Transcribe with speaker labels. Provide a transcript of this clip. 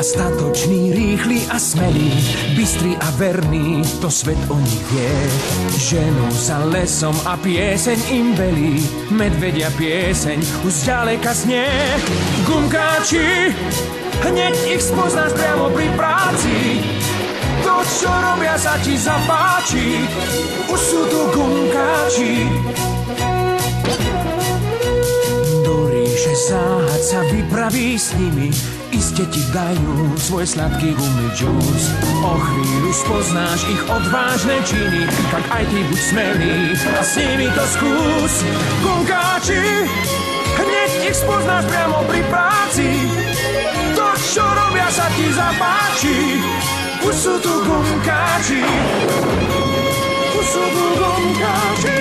Speaker 1: statočný, rýchly a smelý, bystrý a verný, to svet o nich vie. Ženú sa lesom a pieseň im velí, medvedia pieseň už zďaleka znie. Gumkáči, hneď ich spoznáš priamo pri práci, to, čo robia, sa ti zapáči, už sú tu gumkáči. Do ríše záhad sa vypraví s nimi, iste ti dajú svoj sladký gummy džús. O chvíľu spoznáš ich odvážne činy, tak aj ty buď smelý a s nimi to skús. Gumkáči, hneď ich spoznáš priamo pri práci, to, čo robia, sa ti zapáči, už sú tu gumkáči, už sú tu gumkáči.